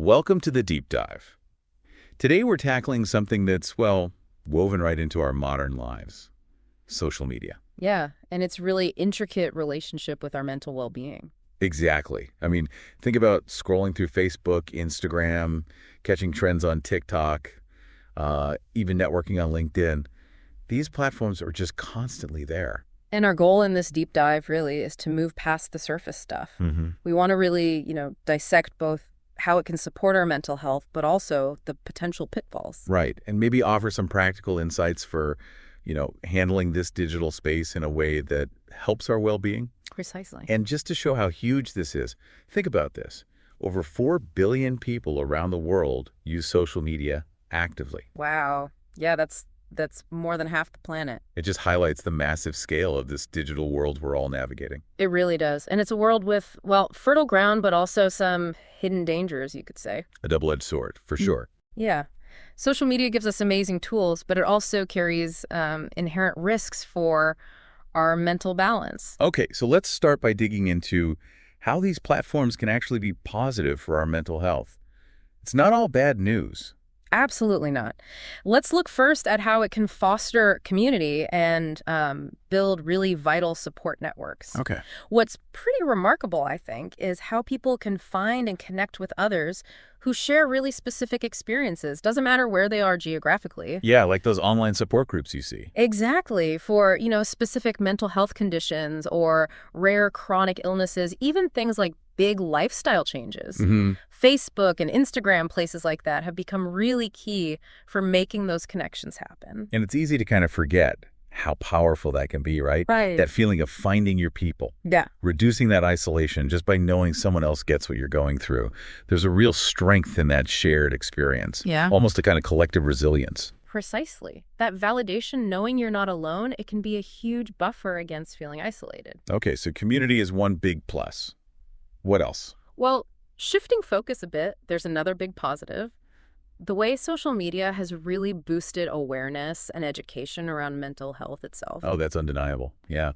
Welcome to the Deep Dive. Today we're tackling something that's, well, woven right into our modern lives. Social media. Yeah, and it's really intricate relationship with our mental well-being. Exactly. I mean, think about scrolling through Facebook, Instagram, catching trends on TikTok, even networking on LinkedIn. These platforms are just constantly there. And our goal in this deep dive really is to move past the surface stuff. We want to really, dissect both how it can support our mental health, but also the potential pitfalls. Right. And maybe offer some practical insights for, handling this digital space in a way that helps our well-being. Precisely. And just to show how huge this is, think about this. Over 4 billion people around the world use social media actively. Wow. Yeah, that's more than half the planet. It just highlights the massive scale of this digital world we're all navigating. It really does. And it's a world with, well, fertile ground, but also some hidden dangers, you could say. A double-edged sword, for sure. Yeah. Social media gives us amazing tools, but it also carries inherent risks for our mental balance. Okay, so let's start by digging into how these platforms can actually be positive for our mental health. It's not all bad news. Absolutely not. Let's look first at how it can foster community and build really vital support networks. Okay. What's pretty remarkable, I think, is how people can find and connect with others who share really specific experiences. Doesn't matter where they are geographically. Yeah, like those online support groups you see. Exactly. For, specific mental health conditions or rare chronic illnesses, even things like big lifestyle changes. Facebook and Instagram, places like that, have become really key for making those connections happen. And it's easy to kind of forget how powerful that can be, right? Right. That feeling of finding your people. Yeah. Reducing that isolation just by knowing someone else gets what you're going through. There's a real strength in that shared experience. Yeah. Almost a kind of collective resilience. Precisely. That validation, knowing you're not alone, it can be a huge buffer against feeling isolated. Okay, so community is one big plus. What else? Well, shifting focus a bit, there's another big positive. The way social media has really boosted awareness and education around mental health itself. Oh, that's undeniable. Yeah.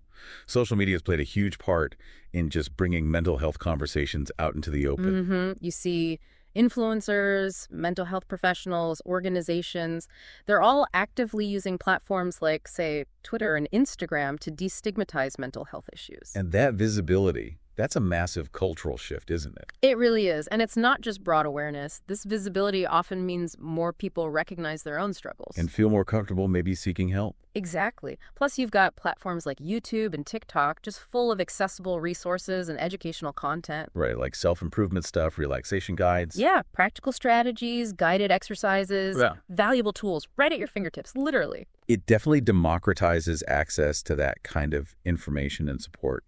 Social media has played a huge part in just bringing mental health conversations out into the open. You see influencers, mental health professionals, organizations, they're all actively using platforms like, say, Twitter and Instagram to destigmatize mental health issues. And that visibility, that's a massive cultural shift, isn't it? It really is. And it's not just broad awareness. This visibility often means more people recognize their own struggles. And feel more comfortable maybe seeking help. Exactly. Plus, you've got platforms like YouTube and TikTok just full of accessible resources and educational content. Right, like self-improvement stuff, relaxation guides. Yeah, practical strategies, guided exercises, Yeah. valuable tools right at your fingertips, literally. It definitely democratizes access to that kind of information and support.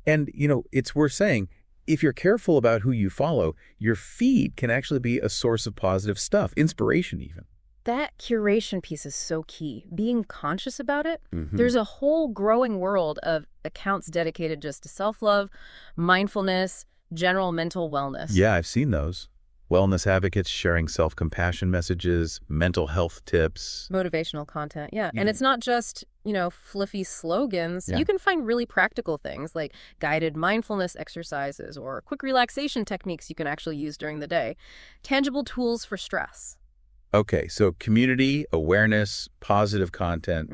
And, it's worth saying, if you're careful about who you follow, your feed can actually be a source of positive stuff, inspiration even. That curation piece is so key. Being conscious about it. There's a whole growing world of accounts dedicated just to self-love, mindfulness, general mental wellness. Yeah, I've seen those. Wellness advocates sharing self-compassion messages, mental health tips. Motivational content, yeah. And it's not just, fluffy slogans. Yeah. You can find really practical things like guided mindfulness exercises or quick relaxation techniques you can actually use during the day. Tangible tools for stress. Okay, so community, awareness, positive content.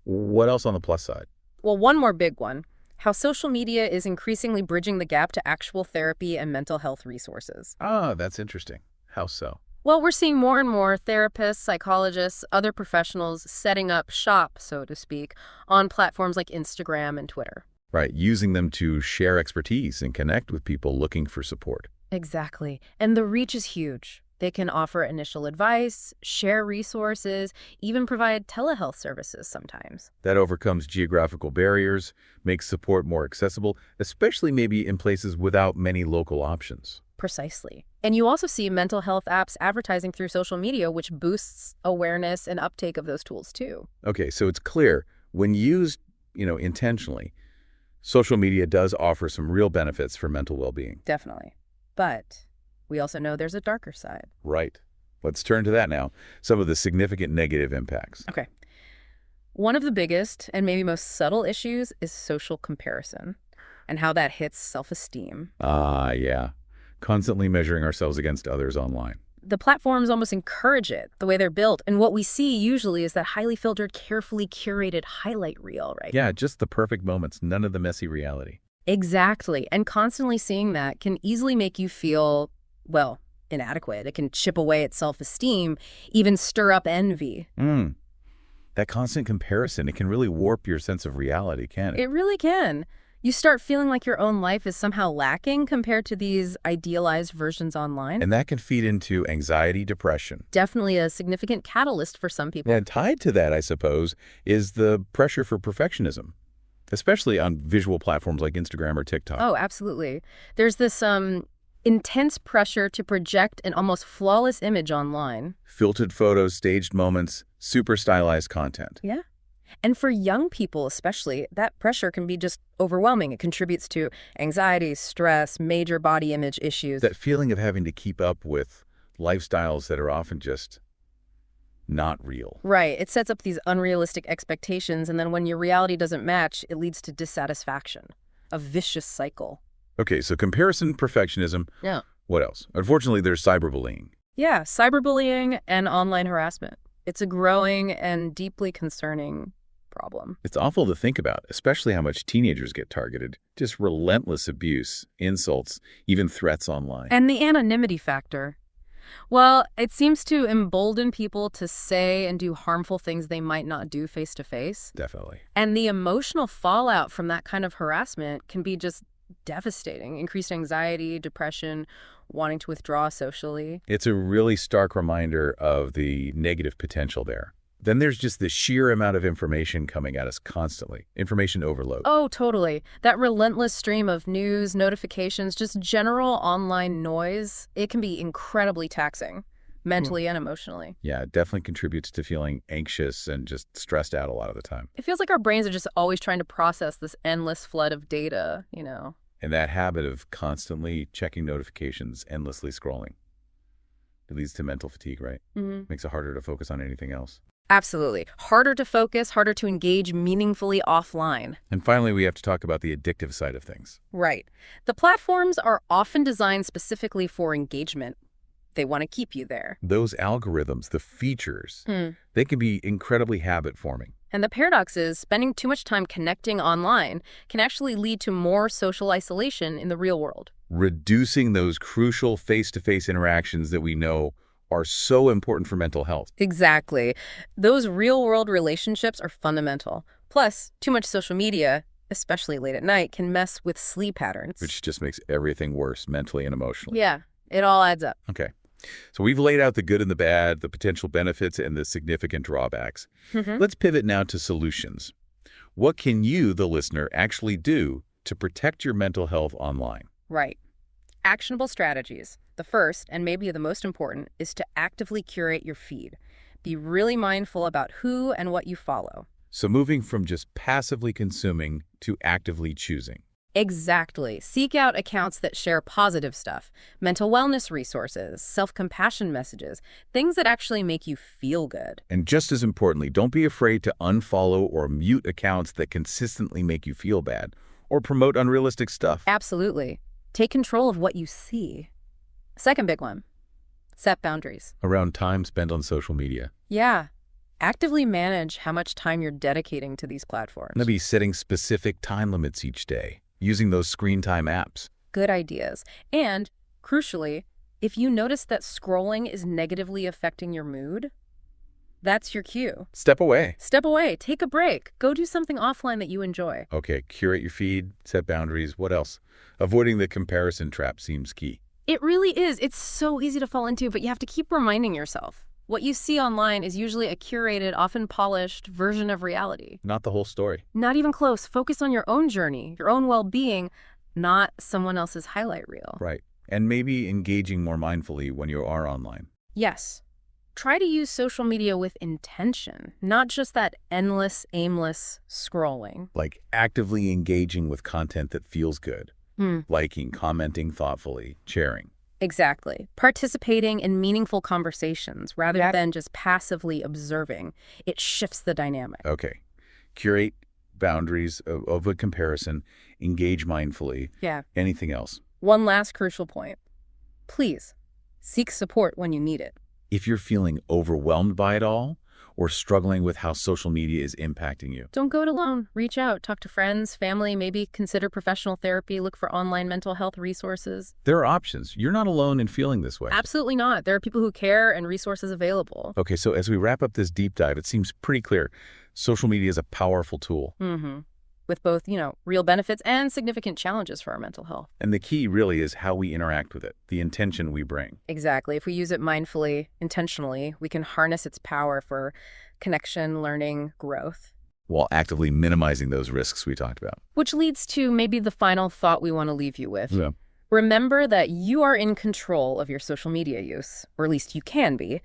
What else on the plus side? Well, one more big one. How social media is increasingly bridging the gap to actual therapy and mental health resources. Ah, that's interesting. How so? Well, we're seeing more and more therapists, psychologists, other professionals setting up shop, so to speak, on platforms like Instagram and Twitter. Right, using them to share expertise and connect with people looking for support. Exactly. And the reach is huge. They can offer initial advice, share resources, even provide telehealth services sometimes. That overcomes geographical barriers, makes support more accessible, especially maybe in places without many local options. Precisely. And you also see mental health apps advertising through social media, which boosts awareness and uptake of those tools too. Okay, so it's clear when used, intentionally, social media does offer some real benefits for mental well-being. Definitely. But we also know there's a darker side. Right. Let's turn to that now. Some of the significant negative impacts. Okay. One of the biggest and maybe most subtle issues is social comparison and how that hits self-esteem. Ah, yeah. Constantly measuring ourselves against others online. The platforms almost encourage it, the way they're built. And what we see usually is that highly filtered, carefully curated highlight reel, right? Yeah, just the perfect moments, none of the messy reality. Exactly. And constantly seeing that can easily make you feel, well, inadequate. It can chip away at self-esteem, even stir up envy. That constant comparison, it can really warp your sense of reality, can't it? It really can. You start feeling like your own life is somehow lacking compared to these idealized versions online. And that can feed into anxiety, depression. Definitely a significant catalyst for some people. And tied to that, I suppose, is the pressure for perfectionism, especially on visual platforms like Instagram or TikTok. Oh, absolutely. There's this intense pressure to project an almost flawless image online. Filtered photos, staged moments, super stylized content. Yeah. And for young people especially, that pressure can be just overwhelming. It contributes to anxiety, stress, major body image issues. That feeling of having to keep up with lifestyles that are often just not real. Right. It sets up these unrealistic expectations, and then when your reality doesn't match, it leads to dissatisfaction, a vicious cycle. Okay, so comparison, perfectionism. Yeah. What else? Unfortunately, there's cyberbullying. Yeah, cyberbullying and online harassment. It's a growing and deeply concerning problem. It's awful to think about, especially how much teenagers get targeted. Just relentless abuse, insults, even threats online. And the anonymity factor. Well, it seems to embolden people to say and do harmful things they might not do face to face. Definitely. And the emotional fallout from that kind of harassment can be just devastating. Increased anxiety, depression, wanting to withdraw socially. It's a really stark reminder of the negative potential there. Then there's just the sheer amount of information coming at us constantly. Information overload. Oh, totally. That relentless stream of news, notifications, just general online noise, it can be incredibly taxing, mentally and emotionally. Yeah, it definitely contributes to feeling anxious and just stressed out a lot of the time. It feels like our brains are just always trying to process this endless flood of data, you know. And that habit of constantly checking notifications, endlessly scrolling, it leads to mental fatigue, right? Makes it harder to focus on anything else. Absolutely. Harder to focus, harder to engage meaningfully offline. And finally, we have to talk about the addictive side of things. Right. The platforms are often designed specifically for engagement. They want to keep you there. Those algorithms, the features, they can be incredibly habit-forming. And the paradox is spending too much time connecting online can actually lead to more social isolation in the real world. Reducing those crucial face-to-face interactions that we know are so important for mental health. Exactly. Those real-world relationships are fundamental. Plus, too much social media, especially late at night, can mess with sleep patterns. Which just makes everything worse mentally and emotionally. Yeah, it all adds up. Okay. So we've laid out the good and the bad, the potential benefits, and the significant drawbacks. Let's pivot now to solutions. What can you, the listener, actually do to protect your mental health online? Right. Actionable strategies. The first, and maybe the most important, is to actively curate your feed. Be really mindful about who and what you follow. So moving from just passively consuming to actively choosing. Exactly. Seek out accounts that share positive stuff, mental wellness resources, self-compassion messages, things that actually make you feel good. And just as importantly, don't be afraid to unfollow or mute accounts that consistently make you feel bad or promote unrealistic stuff. Absolutely. Take control of what you see. Second big one, set boundaries. Around time spent on social media. Yeah. Actively manage how much time you're dedicating to these platforms. Maybe setting specific time limits each day, using those screen time apps. Good ideas. And, crucially, if you notice that scrolling is negatively affecting your mood, that's your cue. Step away. Step away. Take a break. Go do something offline that you enjoy. Okay, curate your feed, set boundaries. What else? Avoiding the comparison trap seems key. It really is. It's so easy to fall into, but you have to keep reminding yourself. What you see online is usually a curated, often polished version of reality. Not the whole story. Not even close. Focus on your own journey, your own well-being, not someone else's highlight reel. Right. And maybe engaging more mindfully when you are online. Yes. Try to use social media with intention, not just that endless, aimless scrolling. Like actively engaging with content that feels good. Liking, commenting thoughtfully, sharing. Exactly. Participating in meaningful conversations rather than just passively observing. It shifts the dynamic. Okay. Curate boundaries, avoid comparison, engage mindfully. Yeah. Anything else? One last crucial point. please, seek support when you need it. If you're feeling overwhelmed by it all or struggling with how social media is impacting you. Don't go it alone. Reach out, talk to friends, family, maybe consider professional therapy, look for online mental health resources. There are options. You're not alone in feeling this way. Absolutely not. There are people who care and resources available. Okay, so as we wrap up this deep dive, it seems pretty clear. Social media is a powerful tool. With both, real benefits and significant challenges for our mental health. And the key really is how we interact with it, the intention we bring. Exactly. If we use it mindfully, intentionally, we can harness its power for connection, learning, growth. While actively minimizing those risks we talked about. Which leads to maybe the final thought we want to leave you with. Yeah. Remember that you are in control of your social media use, or at least you can be.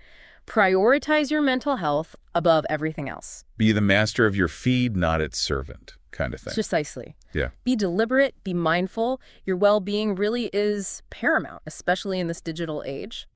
Prioritize your mental health above everything else. Be the master of your feed, not its servant, kind of thing. Precisely. Yeah. Be deliberate, be mindful. Your well-being really is paramount, especially in this digital age.